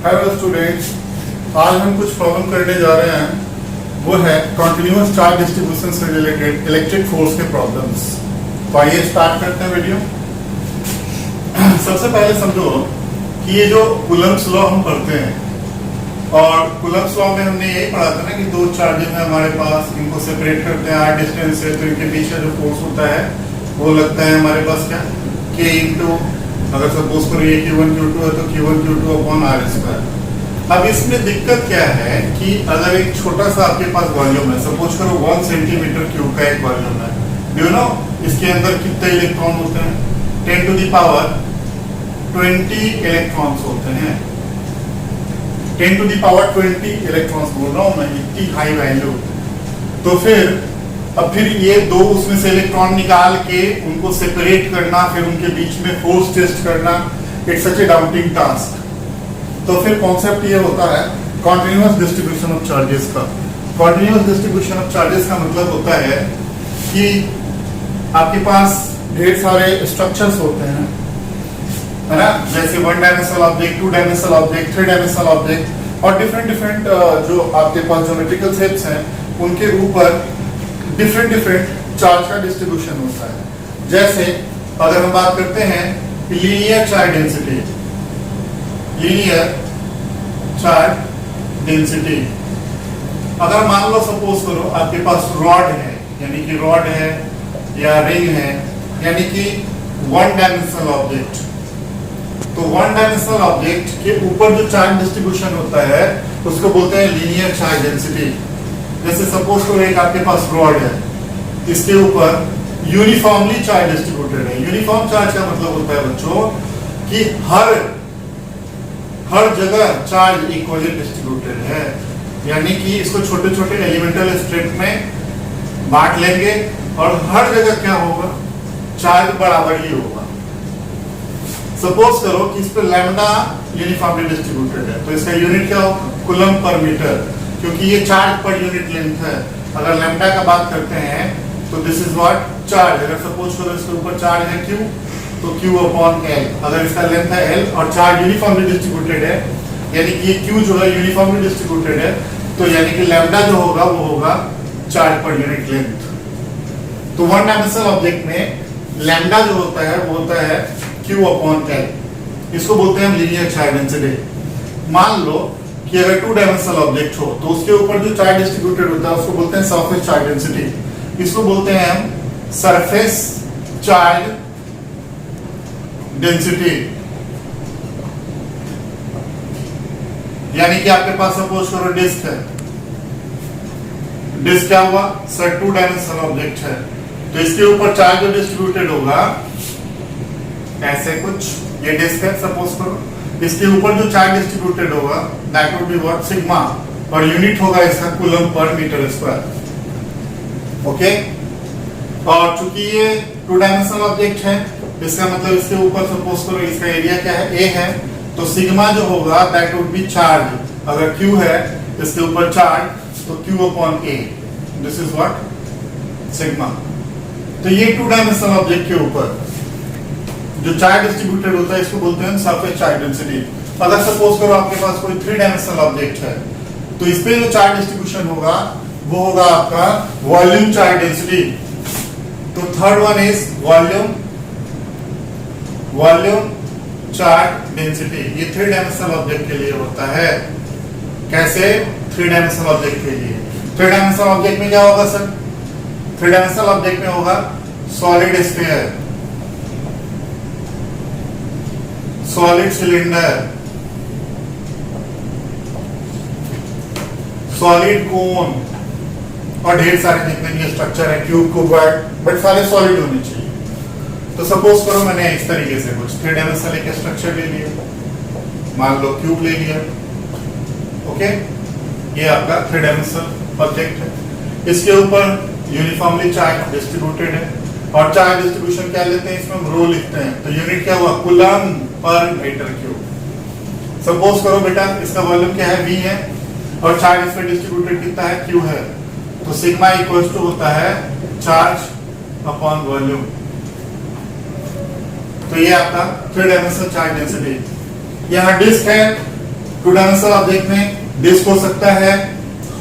Hello students, आज हम कुछ प्रॉब्लम करने जा रहे हैं। वो है कंटिन्यूअस चार्ज डिस्ट्रीब्यूशन से रिलेटेड इलेक्ट्रिक फोर्स के प्रॉब्लम्स। तो आइए स्टार्ट करते हैं वीडियो। सबसे पहले समझो कि ये जो कूलम्ब्स लॉ हम पढ़ते हैं, और कूलम्ब्स लॉ में हमने यही पढ़ा था ना कि दो चार्जेस हैं हमारे पास, इनको सेपरेट करते हैं r डिस्टेंस से, तो इनके बीच का जो फोर्स होता है वो लगता है हमारे पास क्या, k इंटू, अगर सपोज करो ये Q1 Q2 है तो Q1 Q2 upon r square. अब इसमें दिक्कत क्या है कि अगर एक छोटा सा आपके पास वॉल्यूम है, सपोज करो 1 सेंटीमीटर क्यूब का एक वॉल्यूम है, डू यू नो इसके अंदर कितने इलेक्ट्रॉन होते हैं? 10 टू द पावर 20 इलेक्ट्रॉन्स होते हैं। 10 टू द पावर 20 इलेक्ट्रॉन्स बोल रहा हूं मैं, इतनी हाई वैल्यू। तो फिर ये दो उसमें से इलेक्ट्रॉन निकाल के उनको सेपरेट करना, फिर उनके बीच में फोर्स टेस्ट करना, it's such A doubting task. तो फिर कॉन्सेप्ट ये होता है कॉन्टिन्यूअस डिस्ट्रीब्यूशन ऑफ चार्जेस का। कॉन्टिन्यूअस डिस्ट्रीब्यूशन ऑफ चार्जेस का मतलब होता है कि आपके पास ढेर सारे स्ट्रक्चर्स होते हैं, है ना, जैसे 1 dimensional object, 2 dimensional object, 3 dimensional object, और डिफरेंट जो आपके पास ज्योमेट्रिकल शेप्स हैं उनके ऊपर डिफरेंट चार्ज का डिस्ट्रीब्यूशन होता है। जैसे अगर हम बात करते हैं linear charge density, linear charge density, अगर मान लो सपोज करो आपके पास रॉड है, यानी कि रॉड है या रिंग है, यानी कि 1 डायमेंशनल ऑब्जेक्ट, तो 1 डायमेंशनल ऑब्जेक्ट के ऊपर जो चार्ज डिस्ट्रीब्यूशन होता है उसको बोलते हैं लीनियर चार्ज डेंसिटी। जैसे सपोज करो एक आपके पास रॉड है, इसके ऊपर यूनिफॉर्मली चार्ज डिस्ट्रीब्यूटेड है। यूनिफॉर्म चार्ज का मतलब होता है बच्चों कि हर जगह चार्ज इक्वली डिस्ट्रीब्यूटेड है, यानी कि इसको छोटे छोटे एलिमेंटल स्ट्रिप में बांट लेंगे और हर जगह क्या होगा, चार्ज बराबर ही होगा। सपोज करो कि इस पे लैम्डा यूनिफॉर्मली डिस्ट्रीब्यूटेड है, तो इसका यूनिट क्या होगा, कूलम पर मीटर, क्योंकि ये चार्ज पर यूनिट लेंथ है। अगर लैम्डा का बात करते हैं तो दिस इज व्हाट चार्ज। अगर सपोज करो इसके ऊपर चार्ज है Q, तो Q अपॉन L। अगर इसका लेंथ है L और चार्ज यूनिफॉर्मली डिस्ट्रीब्यूटेड है, यानी कि ये Q जो है यूनिफॉर्मली डिस्ट्रीब्यूटेड है, तो यानी कि लैम्डा जो होगा वो होगा चार्ज पर यूनिट लेंथ। तो 1 डायमेंशनल ऑब्जेक्ट में लैम्डा जो होता है वो होता है Q अपॉन L। इसको बोलते हैं हम लीनियर चार्ज डेंसिटी। मान लो कि अगर 2 डायमेंशनल ऑब्जेक्ट हो तो उसके ऊपर जो चार्ज डिस्ट्रीब्यूटेड होता है उसको बोलते हैं सरफेस चार्ज डेंसिटी। इसको बोलते हैं हम सरफेस चार्ज डेंसिटी। यानी कि आपके पास सपोज करो डिस्क है, डिस्क क्या हुआ सर, 2 डायमेंशनल ऑब्जेक्ट है, तो इसके ऊपर चार्ज जो डिस्ट्रीब्यूटेड होगा ऐसे कुछ, ये डिस्क है सपोज करो, इसके ऊपर जो चार्ज डिस्ट्रीब्यूटेड होगा that would be what, sigma, और यूनिट होगा इसका coulomb per metre square. Okay, और चूंकि ये 2 डायमेंशनल ऑब्जेक्ट है, इसका मतलब इसके ऊपर सपोज करो इसका एरिया क्या है, A है, तो सिग्मा जो होगा दैट वुड बी चार्ज। अगर Q है इसके ऊपर चार्ज तो Q upon A, this is what sigma. तो ये 2 डायमेंशनल ऑब्जेक्ट के ऊपर जो चार्ज डिस्ट्रीब्यूटेड होता है इसको बोलते हैं सरफेस चार्ज डेंसिटी। अगर सपोज करो आपके पास कोई 3 डायमेंशनल ऑब्जेक्ट है, तो इस पे जो चार्ज डिस्ट्रीब्यूशन होगा वो होगा आपका वॉल्यूम चार्ज डेंसिटी। तो third one is volume charge density. ये 3 डायमेंशनल ऑब्जेक्ट के लिए होता है। कैसे? 3 डायमेंशनल ऑब्जेक्ट के लिए। 3 डायमेंशनल ऑब्जेक्ट में क्या होगा सर? 3 डायमेंशनल ऑब्जेक्ट में होगा solid sphere, solid cylinder, solid कोन, और ढेर सारे जितने भी स्ट्रक्चर है, क्यूब, क्यूबॉइड, बट सारे सॉलिड होने चाहिए। तो सपोज करो मैंने इस तरीके से कुछ 3 डायमेंशनल एक स्ट्रक्चर ले लिया, मान लो क्यूब ले लिया। ओके, ये आपका 3 डायमेंशनल ऑब्जेक्ट है, इसके ऊपर यूनिफॉर्मली चार्ज डिस्ट्रीब्यूटेड है, और चार्ज डिस्ट्रीब्यूशन क्या लेते हैं, इसमें हम रो लिखते हैं, तो यूनिट क्या हुआ, coulomb per meter cube. Suppose करो बेटा इसका वॉल्यूम क्या है, V है, और चार्ज इस पे डिस्ट्रीब्यूटेड कितना है, Q है, तो सिग्मा इक्वल्स टू होता है चार्ज अपॉन वॉल्यूम। तो ये आपका 3 डायमेंशनल चार्ज डेंसिटी। यहाँ डिस्क है टू डायमेंशनल ऑब्जेक्ट में डिस्क हो सकता है,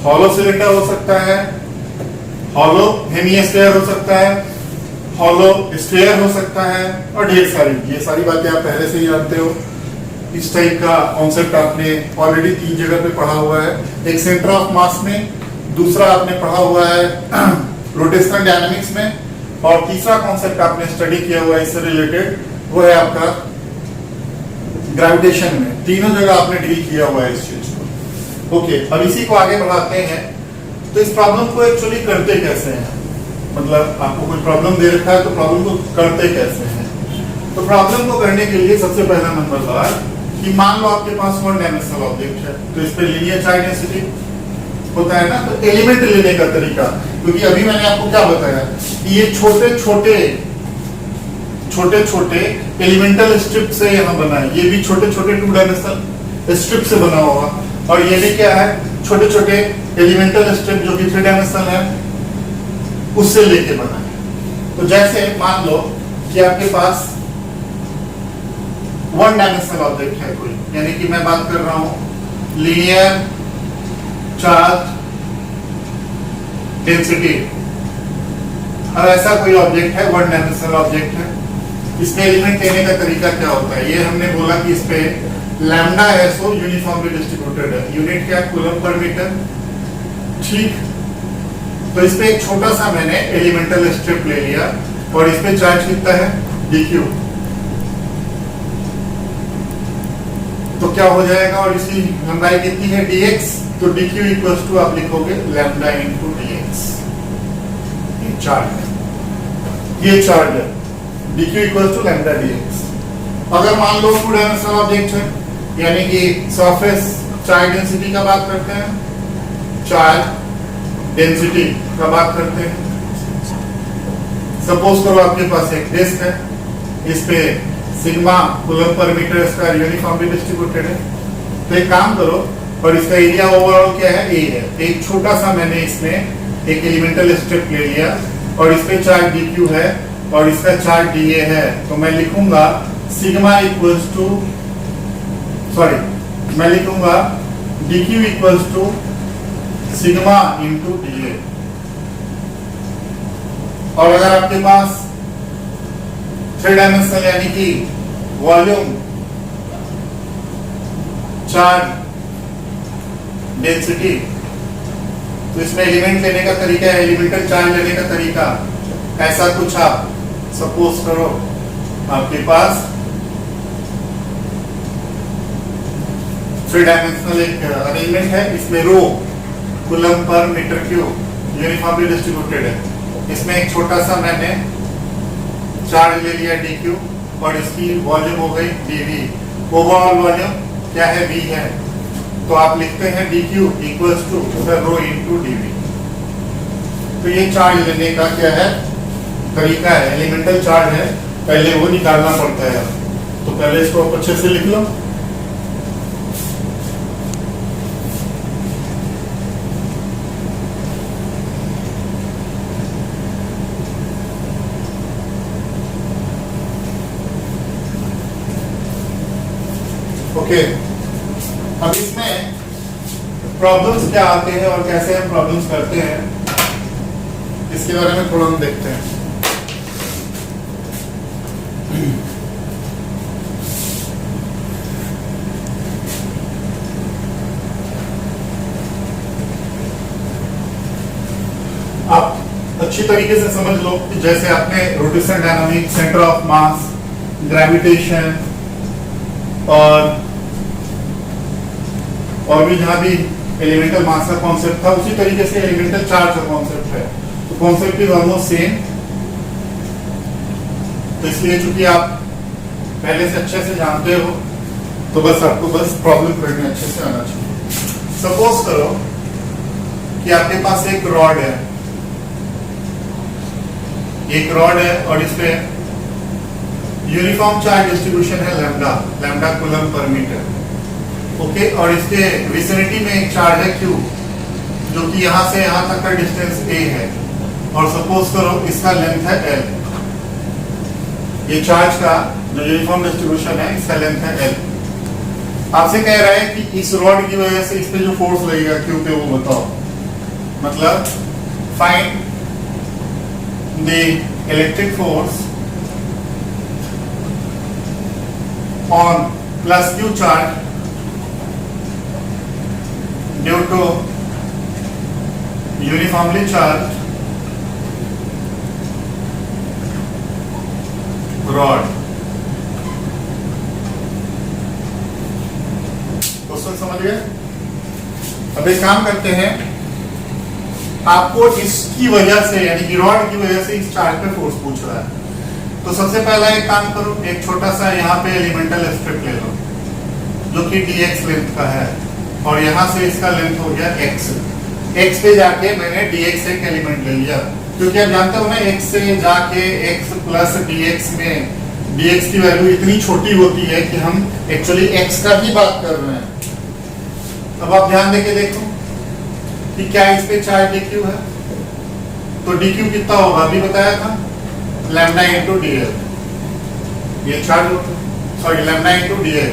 हॉलो सिलेंडर हो सकता है, हॉलो हेमिस्फीयर हो सकता है, हॉलो स्फीयर हो सकता है और ढेर सारी, ये सारी बातें आप पहले से ही जानते हो। इस टाइप का कॉन्सेप्ट आपने ऑलरेडी 3 जगह पे पढ़ा हुआ है, एक सेंटर ऑफ मास में, दूसरा आपने पढ़ा हुआ है रोटेशनल डायनामिक्स में, और तीसरा कॉन्सेप्ट आपने स्टडी किया हुआ है इससे रिलेटेड, वो है आपका ग्रेविटेशन में। तीनों जगह आपने डील किया हुआ है इस चीज को। ओके, अब इसी को आगे बढ़ाते हैं। तो इस प्रॉब्लम को एक्चुअली करते कैसे हैं, मतलब आपको कोई प्रॉब्लम दे रखा है तो प्रॉब्लम को करते कैसे हैं। तो प्रॉब्लम को करने के लिए सबसे पहला नंबर बार कि मान लो आपके पास 1 डायमेंशनल ऑब्जेक्ट है, तो इस पे लीनियर चार्ज डेंसिटी होता है ना, तो एलिमेंट लेने का तरीका, क्योंकि अभी मैंने आपको क्या बताया कि ये छोटे छोटे एलिमेंटल स्ट्रिप से यहाँ बना है, ये भी छोटे छोटे 2 डायमेंशनल स्ट्रिप से बना होगा, और ये भी क्या है, छोटे छोटे एलिमेंटल स्ट्रिप जो कि 3 डायमेंशनल है उससे लेके बना है। तो जैसे मान लो कि आपके पास 1 डायमेंशनल ऑब्जेक्ट है कोई, यानी कि मैं बात कर रहा हूं लीनियर चार्ज डेंसिटी, और ऐसा कोई ऑब्जेक्ट है 1 डायमेंशनल ऑब्जेक्ट है, इसमें एलिमेंट लेने का तरीका क्या होता है, ये हमने बोला कि इस पे लैम्डा है सो यूनिफॉर्मली डिस्ट्रीब्यूटेड है, यूनिट क्या, कूलम पर मीटर, ठीक। तो इस पे एक छोटा सा मैंने एलिमेंटल स्ट्रिप ले लिया और इस पे चार्ज कितना है, dq, तो क्या हो जाएगा, और इसकी लंबाई कितनी है, dx, तो dq इक्वल्स टू आप लिखोगे लैम्डा इनटू dx, ये चार्ज है, ये चार्ज है, dq equals to lambda dx। अगर मान लो 2 डायमेंशनल ऑब्जेक्ट है, यानी कि सरफेस चार्ज डेंसिटी का बात करते हैं, चार्ज डेंसिटी का बात करते हैं। सपोज करो आपके पास एक डिस्क है, इस पे सिग्मा कूलम पर मीटर स्क्वायर यूनिफॉर्मली डिस्ट्रीब्यूटेड है, तो एक काम करो, और इसका एरिया ओवरऑल क्या है, ए है। एक छोटा सा मैंने इसमें एक एलिमेंटल स्ट्रिप ले लिया और इस पे चार्ज dq है और इसका चार्ज dA है, तो मैं लिखूंगा सिग्मा इक्वल्स टू, सॉरी मैं लिखूंगा dq equals to sigma into dA। और अगर आपके पास 3 डायमेंशनल यानी कि वॉल्यूम चार्ज डेंसिटी, तो इसमें एलिमेंट लेने का तरीका है, एलिमेंटल चार्ज लेने का तरीका ऐसा कुछ, आप सपोज करो आपके पास 3 डायमेंशनल एक अरेंजमेंट है, इसमें रो कूलम पर मीटर क्यूब यूनिफॉर्मली डिस्ट्रीब्यूटेड है, इसमें एक छोटा सा मैंने चार्ज ले लिया dq और इसकी वॉल्यूम हो गई dv, ओवरऑल वॉल्यूम क्या है, v है, तो आप लिखते हैं dq equals to rho into dv। तो ये चार्ज लेने का क्या है, तरीका है, एलिमेंटल चार्ज है, पहले वो निकालना पड़ता है, तो पहले इसको आप अच्छे से लिख लो। ओके, अब इसमें प्रॉब्लम्स क्या आते हैं और कैसे हम प्रॉब्लम्स करते हैं, इसके बारे में थोड़ा हम देखते हैं। आप अच्छी तरीके से समझ लो कि जैसे आपने rotational dynamics, centre of mass, gravitation और भी जहां भी एलिमेंटल मास का कॉन्सेप्ट था, उसी तरीके से एलिमेंटल चार्ज का कॉन्सेप्ट है, तो कॉन्सेप्ट इज ऑलमोस्ट सेम। तो इसलिए चूंकि आप पहले से अच्छे से जानते हो, तो बस आपको बस प्रॉब्लम करने अच्छे से आना चाहिए। सपोज करो कि आपके पास एक रॉड है, और इस पे यूनिफॉर्म चार्ज डिस्ट्रीब्यूशन है लैम्डा कूलम पर मीटर, ओके, और इसके विसिनिटी में एक चार्ज है Q, जो कि यहां से यहां तक का डिस्टेंस A है, और सपोज करो इसका लेंथ है L, ये चार्ज का जो यूनिफॉर्म डिस्ट्रीब्यूशन है इसका लेंथ है L। आपसे कह रहा है कि इस रॉड की वजह से इस पे जो फोर्स लगेगा क्यू पे वो बताओ, मतलब find the electric force on plus q charge due to uniformly charge rod. Question समझ गए? अब एक काम करते हैं, आपको इसकी वजह से यानी कि रॉड की वजह से इस चार्ज पे फोर्स पूछ रहा है। तो सबसे पहला एक काम करो, एक छोटा सा यहाँ पे एलिमेंटल स्ट्रिप ले लो जो कि dx लेंथ का है, और यहाँ से इसका लेंथ हो गया x। x पे जाके मैंने dx एक एलिमेंट ले लिया, क्योंकि आप जानते हो ना x से जाके x प्लस dx में dx की वैल्यू इतनी छोटी होती है कि हम एक्चुअली x का ही बात कर रहे हैं। अब आप ध्यान देके देखो कि क्या इस पे चार्ज dq है, तो dq कितना होगा अभी बताया था, लैम्डा इंटू dl, ये चार्ज होता है, सॉरी लैम्डा इंटू dx,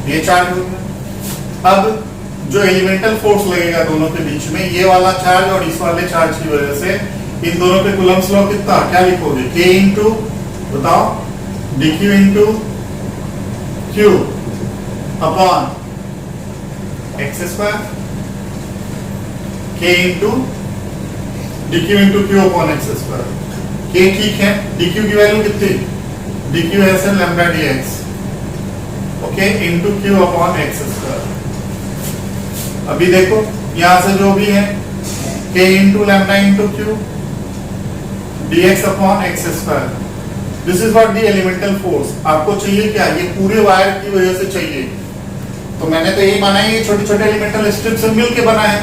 ये चार्ज होता है। अब जो एलिमेंटल फोर्स लगेगा दोनों के बीच में, ये वाला चार्ज और इस वाले चार्ज की वजह से इन दोनों पे कूलम्ब्स लॉ कितना, क्या लिखोगे, k इंटू बताओ dq into q upon x square, k into dq into q upon x square. k ठीक है, dq की वैल्यू कितनी, dq है से lambda dx, okay, into q upon x square. अभी देखो यहां से जो भी है k into lambda into q dx upon x square. This is what the elemental force. आपको चाहिए क्या, ये पूरे वायर की वजह से चाहिए, तो मैंने तो यही माना है ये छोटे छोटे एलिमेंटल स्ट्रिप से मिल के बना है,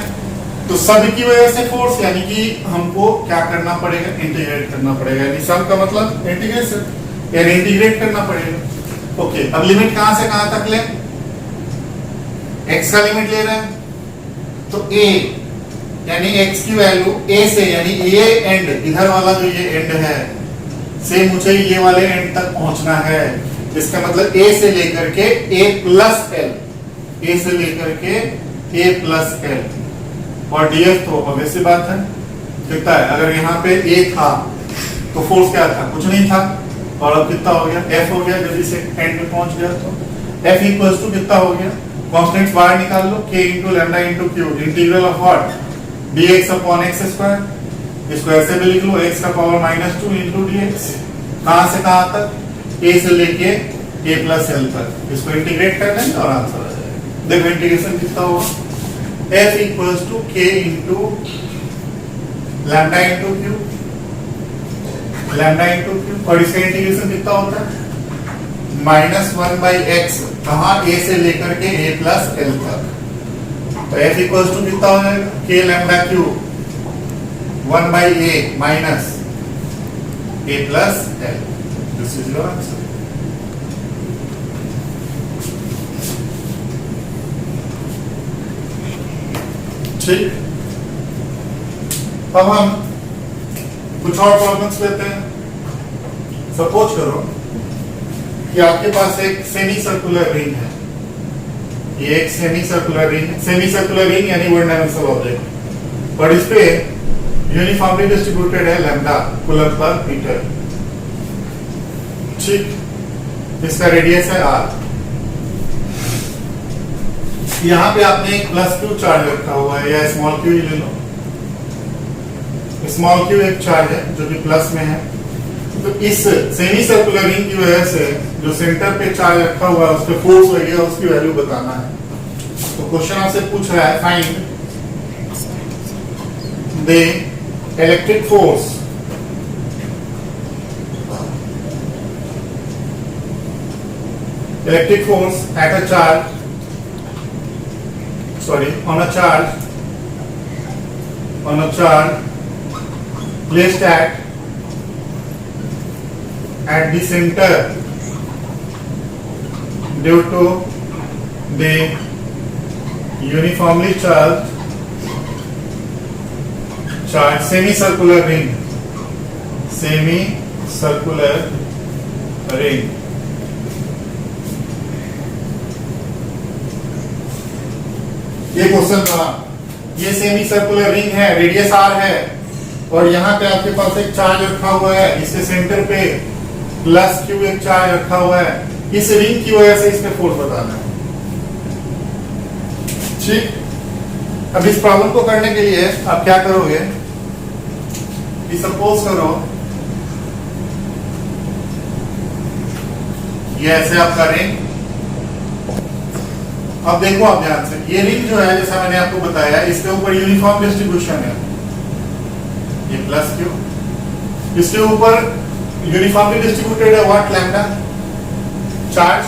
तो सब की वजह से फोर्स, यानी कि हमको क्या करना पड़ेगा, इंटीग्रेट करना पड़ेगा, यानी सम का मतलब इंटीग्रेशन, यानी इंटीग्रेट करना पड़ेगा। ओके, अब लिमिट कहां से कहां तक ले, x का लिमिट ले रहे हैं, तो a यानी x की वैल्यू a से, यानी ये एंड, इधर वाला जो ये एंड है से मुझे ये वाले एंड तक पहुंचना है, इसका मतलब a से लेकर के a प्लस l, a से लेकर के a प्लस l, और df तो ऑब्वियस सी बात है कितना है, अगर यहाँ पे a था तो फोर्स क्या था, कुछ नहीं था, और अब कितना हो गया, f हो गया, जल्दी से एंड पे पहुंच गया, तो f इक्वल्स टू कितना हो गया, कॉन्स्टेंट्स बाहर निकाल लो, k into lambda into q, integral of what, dx upon x square, इसको ऐसे भी लिख लो, x का पावर -2 इंटू dx, कहां से कहां तक, a से लेके a प्लस l तक, इसको इंटीग्रेट कर देंगे और आंसर आ जाएगा। देखो इंटीग्रेशन कितना होगा, f equals to k into lambda into q, लैम्डा इंटू q, और इसका इंटीग्रेशन कितना होता है, -1/x, कहां a से लेकर के a प्लस l तक, तो f इक्वल्स टू कितना हो जाएगा, k lambda q 1/a minus a plus l, this is your answer. ठीक, अब हम कुछ और प्रॉब्लम्स लेते हैं। सपोज करो कि आपके पास एक सेमी सर्कुलर रिंग है, ये एक सेमी सर्कुलर रिंग है, सेमी सर्कुलर रिंग यानी वन डायमेंशनल ऑब्जेक्ट, और इस पे यूनिफॉर्मली डिस्ट्रीब्यूटेड है लैम्डा कूलम पर मीटर, ठीक, इसका रेडियस है r। यहाँ पे आपने एक प्लस क्यू चार्ज रखा हुआ है, या स्मॉल क्यू ही ले लो, स्मॉल क्यू एक चार्ज है जो कि प्लस में है, तो इस सेमी सर्कुलर रिंग की वजह से जो सेंटर पे चार्ज रखा हुआ है उस पे फोर्स लगेगा, उसकी वैल्यू बताना है। तो क्वेश्चन आपसे पूछ रहा है, find the electric force at a charge, on a charge placed at the center due to the uniformly charged semicircular ring ये क्वेश्चन था, ये सेमी सर्कुलर रिंग है, रेडियस आर है, और यहाँ पे आपके पास एक चार्ज रखा हुआ है, इसके सेंटर पे प्लस क्यू एक चार्ज रखा हुआ है, इस रिंग की वजह से इस पे फोर्स बताना है। ठीक, अब इस प्रॉब्लम को करने के लिए आप क्या करोगे, सपोज करो ये ऐसे आपका रिंग, अब देखो आप ध्यान से, ये रिंग जो है जैसा मैंने आपको बताया इसके ऊपर यूनिफॉर्म डिस्ट्रीब्यूशन है, ये प्लस क्यू, इसके ऊपर यूनिफॉर्मली डिस्ट्रीब्यूटेड है व्हाट, लैम्डा चार्ज,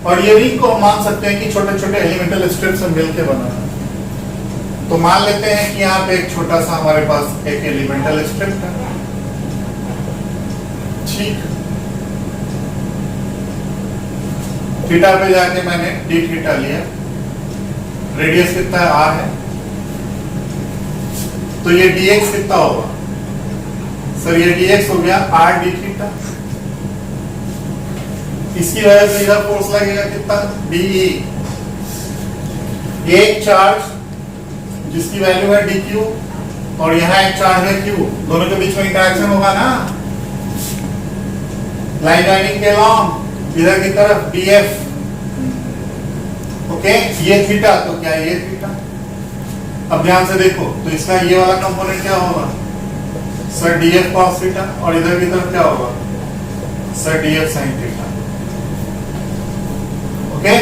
और ये रिंग को हम मान सकते हैं कि छोटे छोटे एलिमेंटल स्ट्रिप्स से मिलकर बना है। तो मान लेते हैं कि यहाँ पे एक छोटा सा हमारे पास एक एलिमेंटल स्ट्रिप है, ठीक, थीटा पे जाके मैंने डी थीटा लिया, रेडियस कितना है आर है, तो ये dx कितना होगा सर, ये dx हो गया आर डी थीटा, इसकी वजह से इधर फोर्स लगेगा कितना dE, एक चार्ज जिसकी वैल्यू है dq और यहाँ एक चार्ज है q, दोनों के बीच में इंटरेक्शन होगा ना, लाइन लाइनिंग के लॉन्ग इधर की तरफ df, ओके, ये थीटा, तो क्या ये थीटा, अब ध्यान से देखो, तो इसका ये वाला कंपोनेंट क्या होगा सर df cos थीटा, और इधर की तरफ क्या होगा sir df sin theta, okay.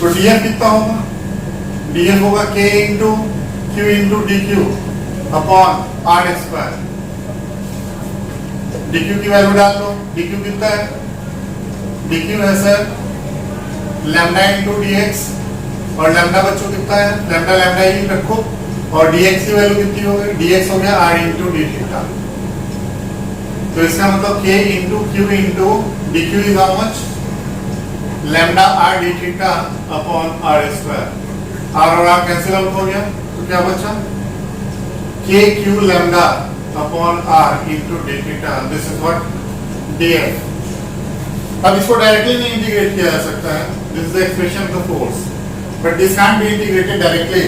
तो df कितना होगा, df होगा k into q into dq upon r square, dq की वैल्यू डाल दो, dq कितना है, dq है सर लैम्डा इंटू dx, और लैम्डा बच्चों कितना है, लैम्डा लैम्डा ही रखो, और dx की वैल्यू कितनी हो गई, dx हो गया r इंटू डी थीटा, तो इसका मतलब k into q into dq is how much, lambda r D theta upon r square, r और r कैंसिल आउट हो गया, तो क्या बचा k q lambda upon r into D theta, this is what df। अब इसको directly नहीं integrate किया जा सकता है, this is the expression of the force, but this can be integrated directly,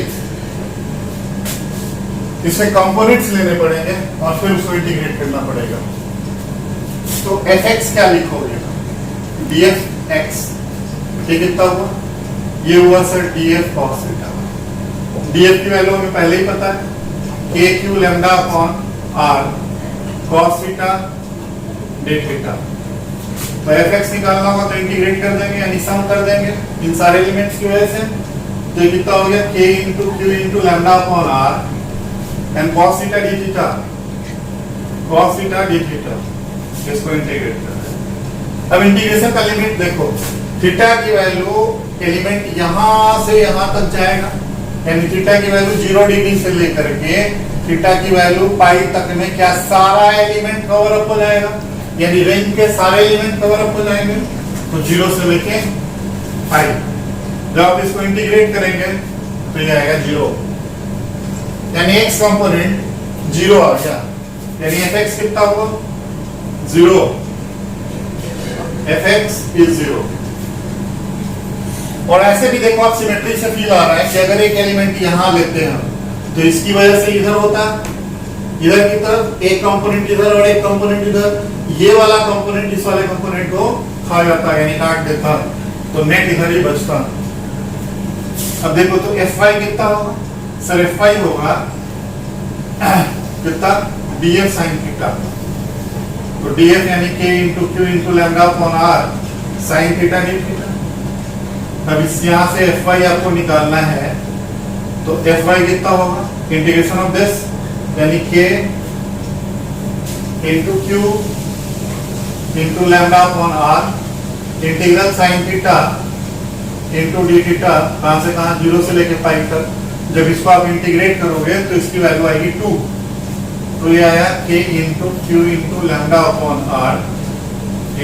इसमें कंपोनेंट्स लेने पड़ेंगे और फिर उसको इंटीग्रेट करना पड़ेगा। तो fx क्या लिखोगे, dfx, ये कितना हुआ, ये हुआ sir df cos theta, df की वैल्यू हमें पहले ही पता है, k q lambda upon r cos theta d theta, तो fx निकालना होगा तो इंटीग्रेट कर देंगे यानी सम कर देंगे इन सारे एलिमेंट्स की वजह से, तो कितना हो गया k into q into lambda upon r and cos theta d theta, cos theta d theta, इसको इंटीग्रेट कर दें। अब इंटीग्रेशन का लिमिट देखो, थीटा की वैल्यू एलिमेंट यहां से यहां तक जाएगा, यानी थीटा की वैल्यू 0 डिग्री से लेकर के थीटा की वैल्यू पाई तक में क्या सारा एलिमेंट कवर अप हो जाएगा, यानी रेंज के सारे एलिमेंट कवर अप हो जाएंगे, तो 0 से लेके पाई, जब आप इसको इंटीग्रेट करेंगे तो ये आएगा 0, यानी x कंपोनेंट 0 आ गया, यानी fx कितना होगा 0, fx इज 0। और ऐसे भी देखो आप सिमेट्री से फील आ रहा है कि अगर एक एलिमेंट यहां लेते हैं तो इसकी वजह से इधर होता, इधर की तरफ एक कंपोनेंट इधर और एक कंपोनेंट इधर, ये वाला कंपोनेंट इस वाले कंपोनेंट को खा जाता यानी काट देता, तो नेट इधर ही बचता। अब देखो तो fy कितना होगा सर, fy होगा कितना df sin थीटा, तो df यानी k into q into lambda upon r sin theta d theta. अब इस यहाँ से fy आपको निकालना है, तो fy कितना होगा, इंटीग्रेशन ऑफ दिस यानी k into q into lambda upon r integral sine theta into D theta, कहां से कहां 0 से लेके पाई तक, जब इसको आप इंटीग्रेट करोगे तो इसकी वैल्यू आएगी 2, तो ये आया k into q into lambda upon r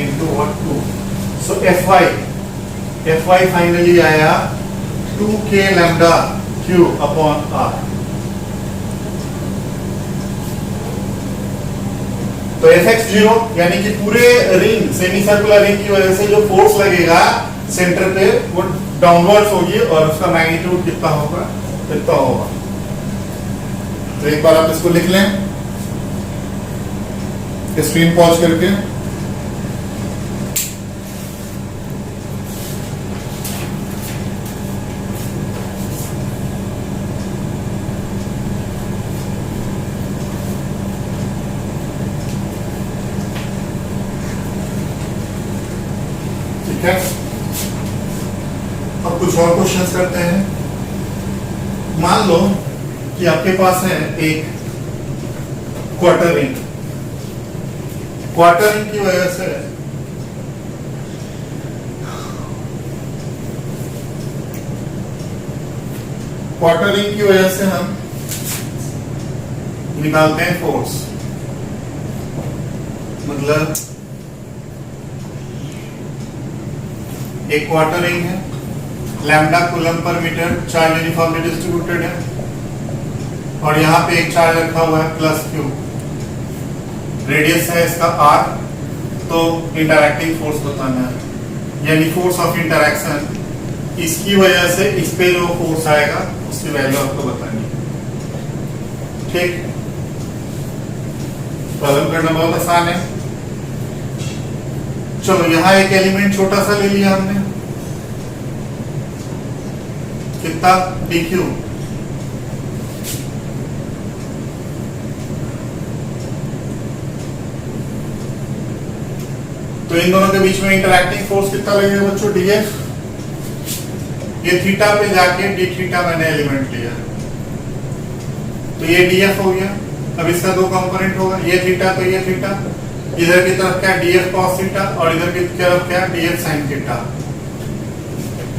into what 2, so fy finally आया 2k lambda q upon r। तो Fx0 यानी कि पूरे रिंग सेमी सर्कुलर रिंग की वजह से जो फोर्स लगेगा सेंटर पे वो डाउनवर्ड्स होगी और उसका मैग्नीट्यूड कितना होगा, इतना होगा। तो एक बार आप इसको लिख लें स्क्रीन पॉज करके। ठीक है, अब कुछ और क्वेश्चंस करते हैं। मान लो कि आपके पास है एक क्वार्टर रिंग। क्वार्टर रिंग की वजह से हम निकालते हैं फोर्स। मतलब एक क्वार्टर रिंग है, लैम्डा कूलम पर मीटर, चार्ज यूनिफॉर्मली डिस्ट्रीब्यूटेड है और यहाँ पे एक चार्ज रखा हुआ है प्लस क्यू, रेडियस है इसका आर। तो इंटरैक्टिंग फोर्स बताना है, यानी फोर्स ऑफ इंटरैक्शन, इसकी वजह से इस पे जो फोर्स आएगा उसकी वैल्यू आपको बतानी है। ठीक, प्रॉब्लम करना बहुत आसान है। चलो यहां एक एलिमेंट छोटा सा ले लिया हमने, कितना, dq। तो इन दोनों के बीच में इंटरैक्टिंग फोर्स कितना लगेगा बच्चों, df। ये थीटा पे जाके d थीटा मैंने एलिमेंट लिया, तो ये df हो गया। अब इसका दो कंपोनेंट होगा, ये थीटा तो ये थीटा, इधर की तरफ क्या df cos थीटा और इधर की तरफ क्या df sin थीटा।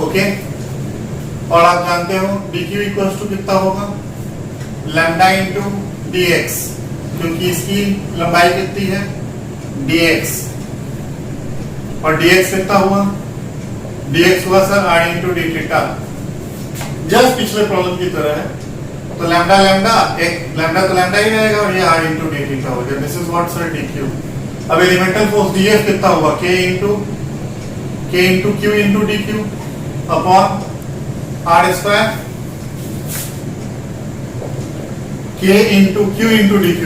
ओके, और आप जानते हो dq इक्वल्स टू कितना होगा, लैम्डा इंटू dx, क्योंकि इसकी लंबाई कितनी है dx, और dx कितना हुआ, dx हुआ sir r into d theta, just पिछले प्रॉब्लम की तरह है। तो लैम्डा लैम्डा, एक लैम्डा तो लैम्डा ही रहेगा और ये r इंटू d थीटा हो गया। This is what sir dq। अब एलिमेंटल फोर्स df कितना होगा, k into q into dq upon r square, k into q into dq।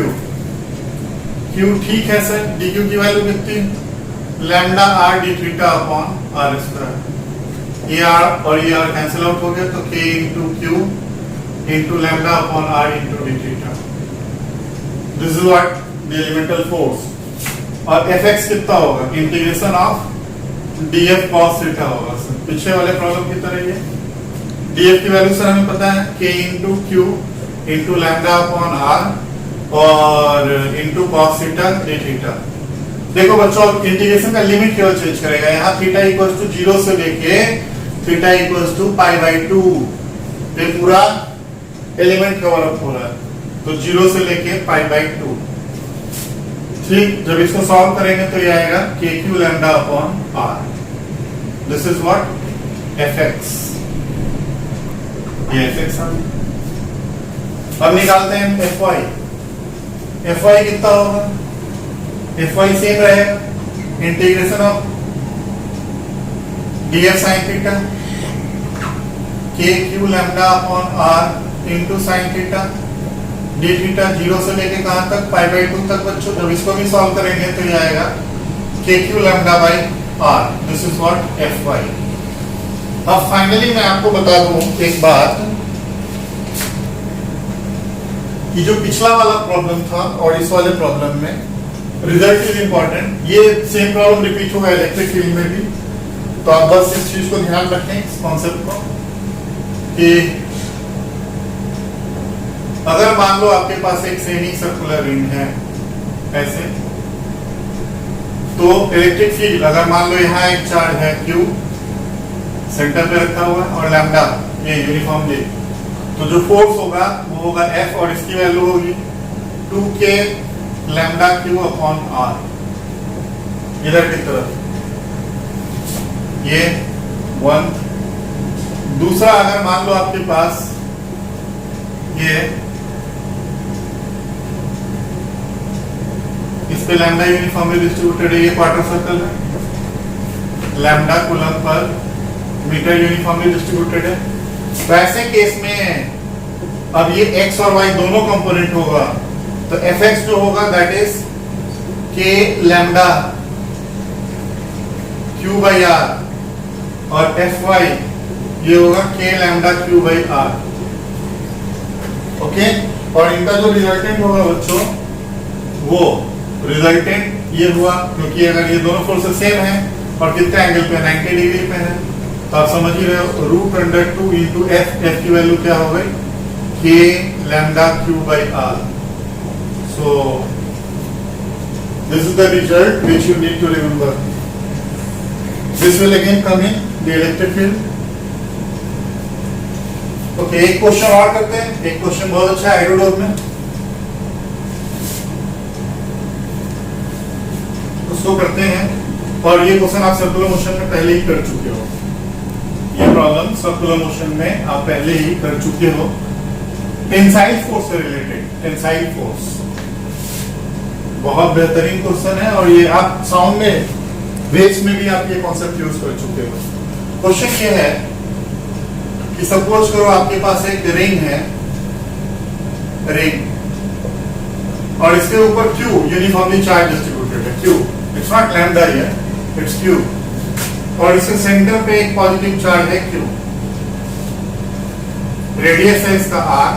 q ठीक है सर, dq की वैल्यू कितनी, lambda r d theta upon r square. ये r और ये r कैंसिल आउट हो गया, तो k into q into lambda upon r into d theta. This is what the elemental force. और fx कितना होगा, integration of df cos theta होगा सर, पीछे वाले प्रॉब्लम की तरह। ये df की वैल्यू सर हमें पता है, k into q into lambda upon r और into cos theta d theta. देखो बच्चों, इंटीग्रेशन का लिमिट केवल चेंज करेगा। यहाँ थीटा इक्वल्स टू 0 से लेके theta equals to pi by 2, ये पूरा एलिमेंट कवर अप हो रहा है, तो 0 से लेके पाई बाई 2। ठीक, जब इसको सॉल्व करेंगे तो ये आएगा kq lambda upon r। This is what fx, ये fx है। अब निकालते हैं fy। fy कितना होगा, fy सेम रहेगा, integration of df sin theta kq lambda upon r into sin theta d theta, 0 से लेके कहां तक, पाई बाई 2 तक बच्चों। जब इसको भी सॉल्व करेंगे तो ये आएगा kq lambda by r। This is what fy। अब फाइनली मैं आपको बता दूं एक बात, कि जो पिछला वाला प्रॉब्लम था और इस वाले प्रॉब्लम में रिजल्ट इज इंपॉर्टेंट। ये सेम प्रॉब्लम रिपीट होगा इलेक्ट्रिक फील्ड में भी, तो आप बस इस चीज को ध्यान रखें, इस कॉन्सेप्ट को, कि अगर मान लो आपके पास एक सेमी सर्कुलर रिंग है ऐसे, तो इलेक्ट्रिक फील्ड, अगर मान लो यहाँ एक चार्ज है Q सेंटर पे रखा हुआ है और लैम्डा ये यूनिफॉर्मली, तो जो फोर्स होगा वो होगा F और इसकी वैल्यू होगी 2k lambda Q upon R। इधर की तरफ ये 1। दूसरा, अगर मान लो आपके पास ये इस इस पे लैम्डा यूनिफॉर्मली डिस्ट्रीब्यूटेड है, ये क्वार्टर सर्कल है, लैम्डा कूलम पर मीटर यूनिफॉर्मली डिस्ट्रीब्यूटेड है। तो ऐसे केस में अब ये x और y दोनों कंपोनेंट होगा, तो fx जो होगा that is k lambda q by r, और fy ये होगा k lambda q by r। Okay, और इनका जो रिजल्टेंट होगा बच्चों, वो रिजल्टेंट ये हुआ, क्योंकि अगर ये दोनों फोर्सेस सेम है और कितने एंगल पे, 90 डिग्री पे है, तो आप समझ ही रहे हो, रूट अंडर 2 इंटू एफ की वैल्यू क्या हो गई, k lambda q by r. So this is the result which you need to remember. This will again come in the electric field. Okay, एक क्वेश्चन और करते हैं। एक क्वेश्चन बहुत अच्छा है एरोडोट में, उसको करते हैं। और ये क्वेश्चन आप सर्कुलर मोशन में पहले ही कर चुके हो, ये प्रॉब्लम सर्कुलर मोशन में आप पहले ही कर चुके हो। टेंसाइल फोर्स से रिलेटेड, टेंसाइल फोर्स बहुत बेहतरीन क्वेश्चन है, और ये आप साउंड में वेव्स में भी आप ये कॉन्सेप्ट यूज कर चुके हो। क्वेश्चन ये है कि सपोज करो आपके पास एक रिंग है, रिंग, और इसके ऊपर Q यूनिफॉर्मली चार्ज डिस्ट्रीब्यूटेड है, Q, it's not lambda here, it's Q, और इसके सेंटर पे एक पॉजिटिव चार्ज है Q, रेडियस है इसका R।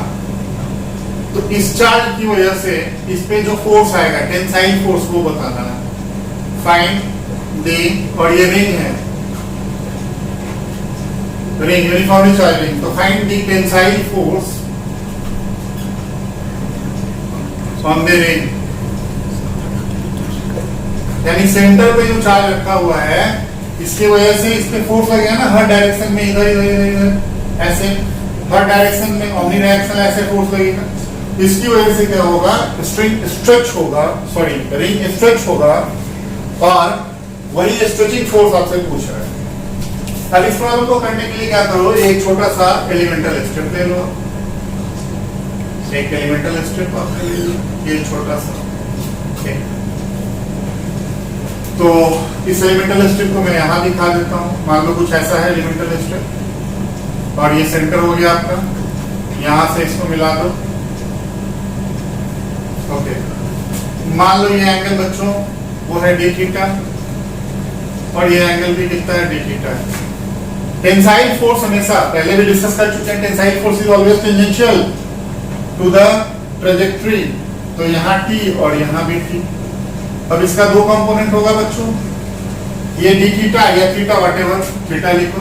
तो इस चार्ज की वजह से इस पे जो फोर्स आएगा, टेंसाइल फोर्स, वो बताना है। फाइंड द, और ये रिंग है, रिंग यूनिफॉर्मली चार्ज रिंग, तो find the tensile force on the ring. यानी सेंटर पे जो चार्ज रखा हुआ है, इसकी वजह से इस पे फोर्स लगेगा ना, हर डायरेक्शन में, इधर इधर इधर इधर ऐसे, हर डायरेक्शन में ओमनी डायरेक्शन ऐसे फोर्स लगेगा। इसकी वजह से क्या होगा, स्ट्रिंग स्ट्रेच होगा, सॉरी रिंग स्ट्रेच होगा, और वही स्ट्रेचिंग फोर्स आपसे पूछ रहा है। अब इस प्रॉब्लम को करने के लिए क्या करो, एक छोटा सा एलिमेंटल स्ट्रिप ले लो, एक एलिमेंटल स्ट्रिप आपने ले लो, ये छोटा सा, ठीक। तो इस एलिमेंटल स्ट्रिप को मैं यहाँ दिखा देता हूँ। मान लो कुछ ऐसा है एलिमेंटल स्ट्रिप, और ये सेंटर हो गया आपका, यहाँ से इसको मिला दो। ओके, मान लो ये एंगल बच्चों वो है डी थीटा, और ये एंगल भी कितना है, डी थीटा है। टेंसाइल फोर्स हमेशा, पहले भी डिस्कस कर चुके हैं, tensile force is always tangential to the trajectory, तो यहाँ टी और यहाँ भी टी। अब इसका दो कंपोनेंट होगा बच्चों, ये डी थीटा या थीटा, व्हाटएवर, थीटा लिखो,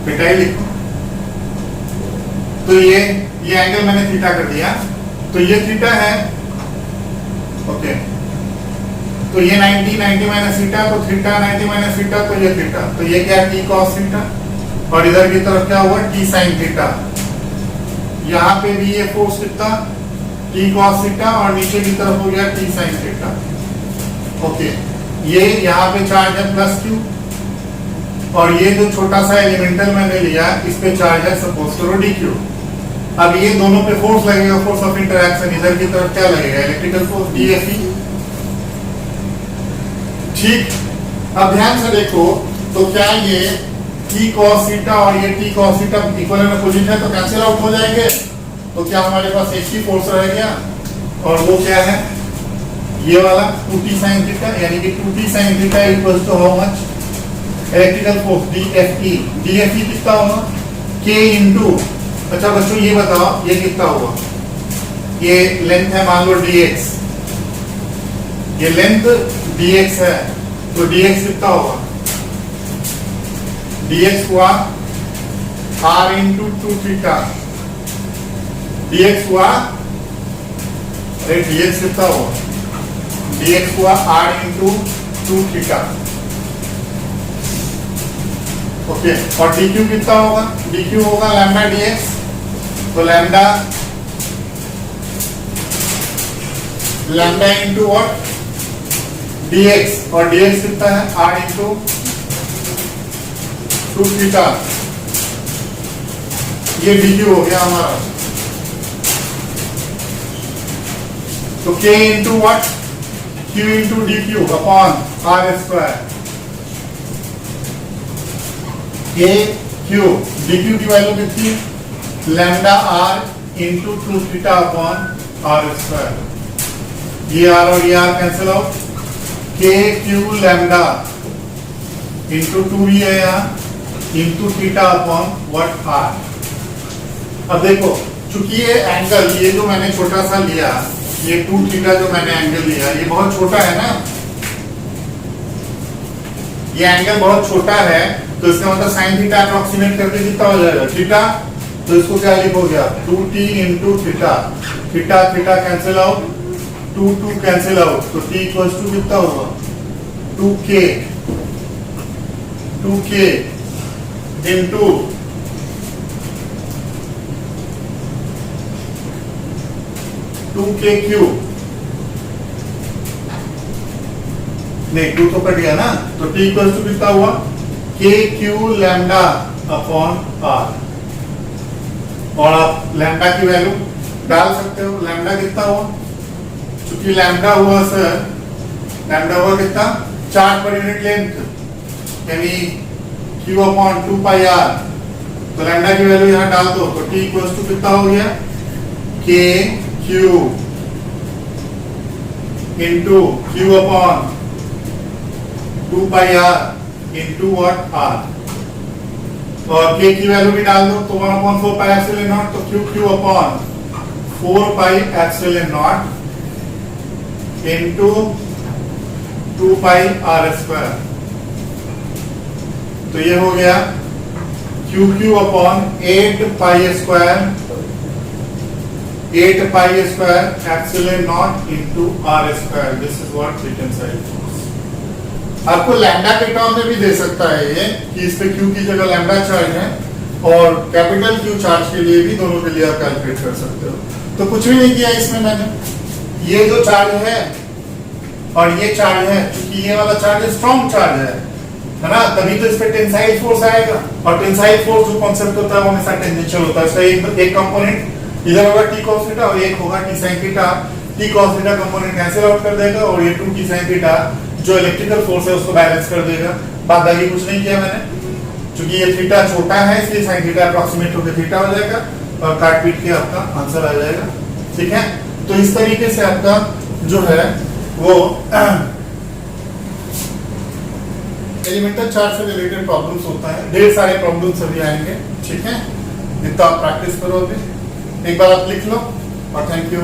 थीटा ही लिखो। तो ये एंगल मैंने थीटा कर दिया, तो ये थीटा है, ओके। तो ये 90 माइनस थीटा, तो थीटा 90 माइनस थीटा, तो ये थीटा, तो ये क्या है, टी कॉस थीटा, और इधर की तरफ क्या हुआ, टी साइन थीटा। यहाँ पे भी ये फोर्स कितना, टी कॉस थीटा, और नीचे की तरफ हो गया टी साइन थीटा। ओके, ये यहाँ पे चार्ज है प्लस क्यू, और ये जो छोटा सा एलिमेंटल मैंने लिया, इस पे चार्ज है सपोज करो डी क्यू। अब ये दोनों पे फोर्स लगेगा, फोर्स ऑफ इंटरैक्शन, इधर की तरफ क्या लगेगा, इलेक्ट्रिकल फोर्स, डीएफई, ठीक। अब ध्यान से देखो, तो क्या ये टी कॉस थीटा और ये T cos theta equal and opposite है, तो कैंसिल आउट हो जाएंगे। तो क्या हमारे पास एक ही फोर्स रह गया, और वो क्या है, ये वाला 2t sin थीटा, यानी कि 2t sin theta equals to how much, electrical force DFE. DFE कितना होगा, k इनटू, अच्छा बच्चों ये बताओ ये कितना होगा, ये लेंथ है मान लो dx, ये लेंथ dx है, तो dx कितना होगा, dx हुआ r इंटू 2 थीटा, dx हुआ, अरे dx कितना होगा, dx हुआ r इंटू 2 थीटा। ओके, और dq कितना होगा, dq होगा लैम्डा dx, तो लैम्डा इंटू व्हाट, dx, और dx कितना है, r इंटू 2 थीटा, ये dq हो गया हमारा। तो k into what, q into d q upon r square, k q d q की वैल्यू कितनी, lambda r into 2 theta upon r square. ये आर और ये r cancel out, k q लैम्डा इंटू 2 ही है यहाँ, into theta upon what r. अब देखो चूंकि ये एंगल, ये जो मैंने छोटा सा लिया, ये 2 थीटा जो मैंने एंगल लिया, ये बहुत छोटा है ना, ये एंगल बहुत छोटा है, तो इसका मतलब साइन थीटा अप्रोक्सीमेट करके कितना हो जाएगा थीटा, तो इसको क्या लिखोगे आप 2t into theta, theta theta cancel out, 2 2 cancel out, तो t इक्वल्स टू कितना होगा 2k इंटू 2k क्यूब, नहीं 2 तो कट गया ना, तो t इक्वल टू कितना हुआ k Q lambda upon r। और आप लैम्डा की वैल्यू डाल सकते हो, लैम्डा कितना हुआ, चूंकि लैम्डा हुआ सर, लैम्डा हुआ कितना 4 पर यूनिट लेंथ, यानी q अपॉन 2 पाई r, तो लैम्डा की वैल्यू यहाँ डाल दो, तो t इक्वल टू कितना हो गया k q into q upon 2 pi r into what r, और k की वैल्यू भी डाल दो, तो 1 अपॉन 4 पाई एप्सिलॉन नॉट, तो q q upon 4 pi epsilon naught into 2 pi r square. तो ये हो गया q q upon 8 pi square, 8 pi square epsilon naught into r square. This is what we can say. आपको lambda के term में भी दे सकता है ये कि इस पे क्यू की जगह लैम्डा चार्ज है, और कैपिटल क्यू चार्ज के लिए भी, दोनों के लिए आप कैलकुलेट कर सकते हो। तो कुछ भी नहीं किया इसमें मैंने, ये जो चार्ज है और ये चार्ज है, क्योंकि ये वाला चार्ज स्ट्रॉन्ग चार्ज है ना, तभी तो इस पे टेंसाइल फोर्स आएगा, और टेंसाइल फोर्स जो कॉन्सेप्ट होता है वो हमेशा टेंजेंशियल होता है। इसका एक कंपोनेंट इधर होगा टी कॉस थीटा और एक होगा T sine theta. T cos theta component cancel out कर देगा, और ये 2 टी साइन थीटा जो इलेक्ट्रिकल फोर्स है उसको बैलेंस कर देगा। बात बाकी कुछ नहीं किया मैंने, क्योंकि ये थीटा छोटा है इसलिए साइन थीटा अप्रोक्सीमेट होकर थीटा हो जाएगा, और काट पीट के आपका आंसर आ जाएगा। ठीक है, तो इस तरीके से आपका जो है वो एलिमेंटल चार्ज से रिलेटेड प्रॉब्लम्स होता है। ढेर सारे प्रॉब्लम्स अभी आएंगे। ठीक है, जितना आप प्रैक्टिस करोगे, एक बार आप लिख लो, और थैंक यू।